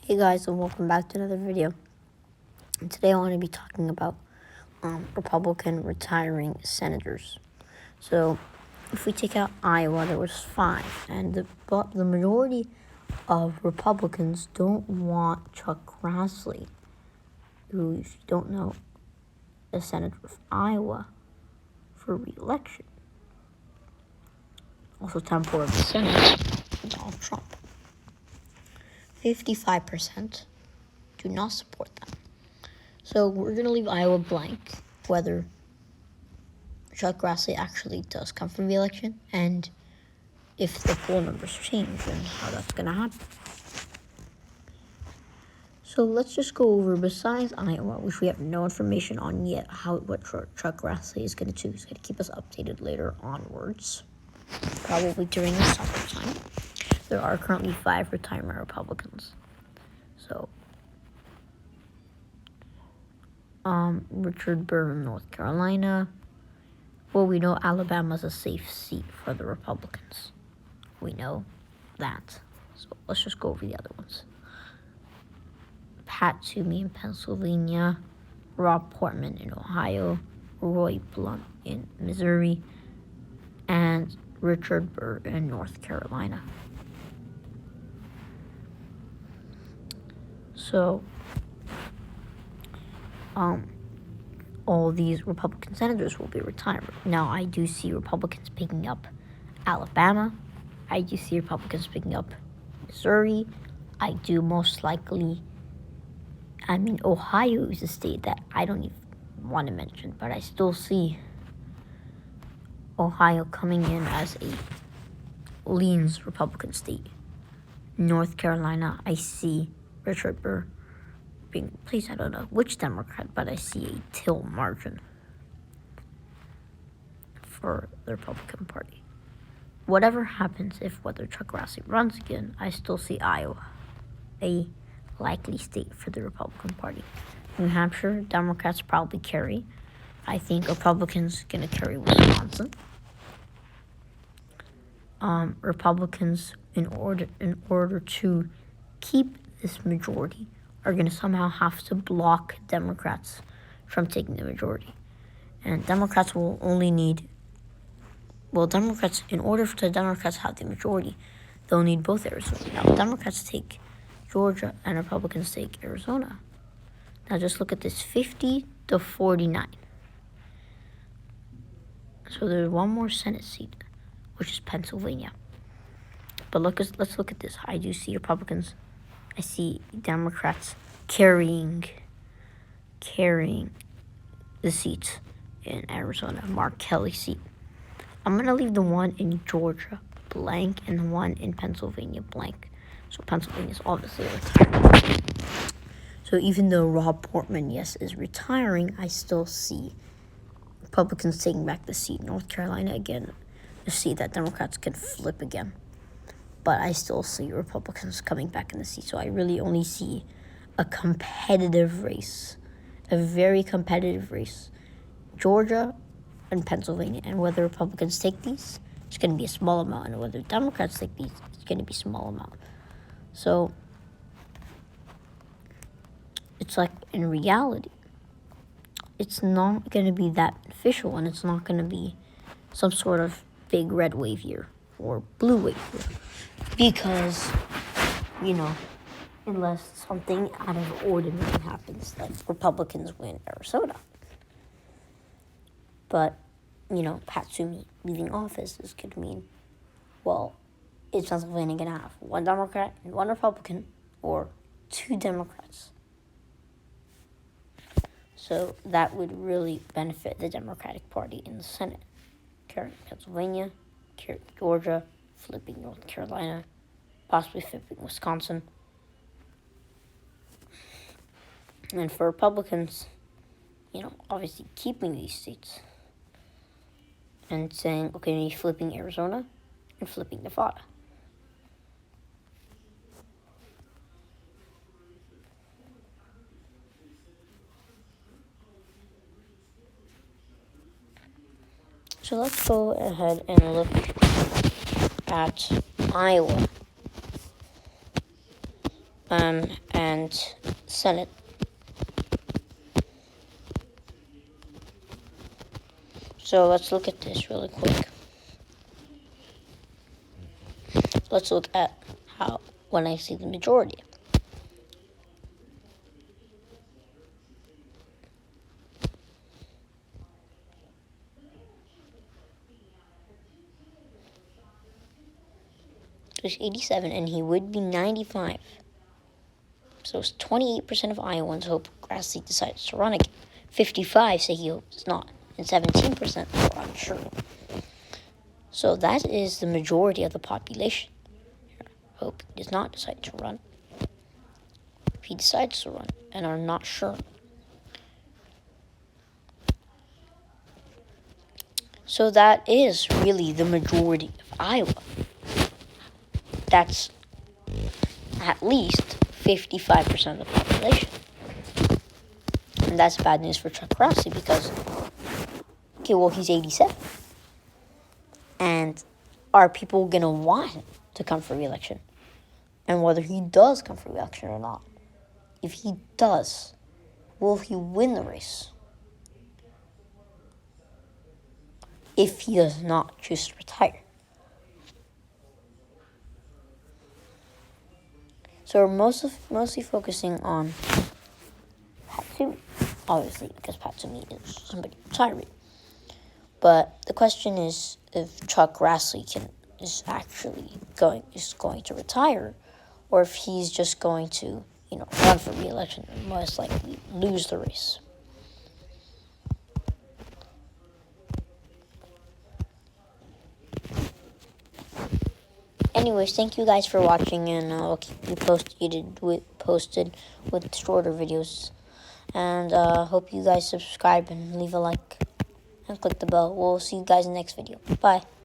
Hey guys, and welcome back to another video. And today I want to be talking about Republican retiring senators. So, if we take out Iowa, there was 5, and the majority of Republicans don't want Chuck Grassley, who, if you don't know, is senator of Iowa for re-election. Also, temporary of the Senate, Donald Trump. 55% do not support them. So we're going to leave Iowa blank, whether Chuck Grassley actually does come from the election, and if the poll numbers change and how that's going to happen. So let's just go over, besides Iowa, which we have no information on yet, what Chuck Grassley is going to do. He's going to keep us updated later onwards, probably during the summertime. There are currently 5 retirement Republicans. So, Richard Burr in North Carolina. Well, we know Alabama's a safe seat for the Republicans. We know that. So let's just go over the other ones. Pat Toomey in Pennsylvania, Rob Portman in Ohio, Roy Blunt in Missouri, and Richard Burr in North Carolina. So, all these Republican senators will be retiring. Now, I do see Republicans picking up Alabama. I do see Republicans picking up Missouri. I do most likely, Ohio is a state that I don't even want to mention, but I still see Ohio coming in as a leans Republican state. North Carolina, I see Richard Burr being replaced. I don't know which Democrat, but I see a till margin for the Republican Party. Whatever happens, whether Chuck Grassley runs again, I still see Iowa a likely state for the Republican Party. New Hampshire, Democrats probably carry. I think Republicans going to carry Wisconsin. Republicans, in order to keep this majority, are going to somehow have to block Democrats from taking the majority. And Democrats will only need, in order for the Democrats to have the majority, they'll need both Arizona. Now, Democrats take Georgia and Republicans take Arizona. Now, just look at this, 50-49. So there's one more Senate seat, which is Pennsylvania. But let's look at this. I do see Republicans. I see Democrats carrying the seats in Arizona. Mark Kelly's seat. I'm going to leave the one in Georgia blank and the one in Pennsylvania blank. So Pennsylvania is obviously retiring. So even though Rob Portman, yes, is retiring, I still see Republicans taking back the seat. North Carolina, again, a seat that Democrats can flip again. But I still see Republicans coming back in the seat. So I really only see a competitive race, a very competitive race. Georgia and Pennsylvania. And whether Republicans take these, it's going to be a small amount. And whether Democrats take these, it's going to be a small amount. So it's like, in reality, it's not going to be that official, and it's not going to be some sort of big red wave here or blue wave here. Because, unless something out of the ordinary happens, like Republicans win Arizona. But, Pat Toomey leaving office is going to mean, is Pennsylvania going to have one Democrat and one Republican, or 2 Democrats? So that would really benefit the Democratic Party in the Senate. Carrying Pennsylvania, carrying Georgia, flipping North Carolina, possibly flipping Wisconsin. And for Republicans, obviously keeping these states and saying, okay, maybe flipping Arizona and flipping Nevada. So let's go ahead and look at Iowa. and Senate. So let's look at this really quick. Let's look at how when I see the majority. There's 87, and he would be 95. So it's 28% of Iowans hope Grassley decides to run again. 55 say he hopes not, and 17% are unsure. So that is the majority of the population. Hope he does not decide to run. If he decides to run and are not sure. So that is really the majority of Iowa. That's at least 55% of the population. And that's bad news for Chuck Grassley because, okay, well, he's 87. And are people going to want him to come for re-election? And whether he does come for re-election or not. If he does, will he win the race? If he does not choose to retire. So we're mostly focusing on Pat Toomey, obviously, because Pat Toomey is somebody retiring. But the question is if Chuck Grassley is going to retire, or if he's just going to, run for re-election and most likely lose the race. Anyways, thank you guys for watching, and I'll keep you posted with shorter videos. And hope you guys subscribe and leave a like and click the bell. We'll see you guys in the next video. Bye.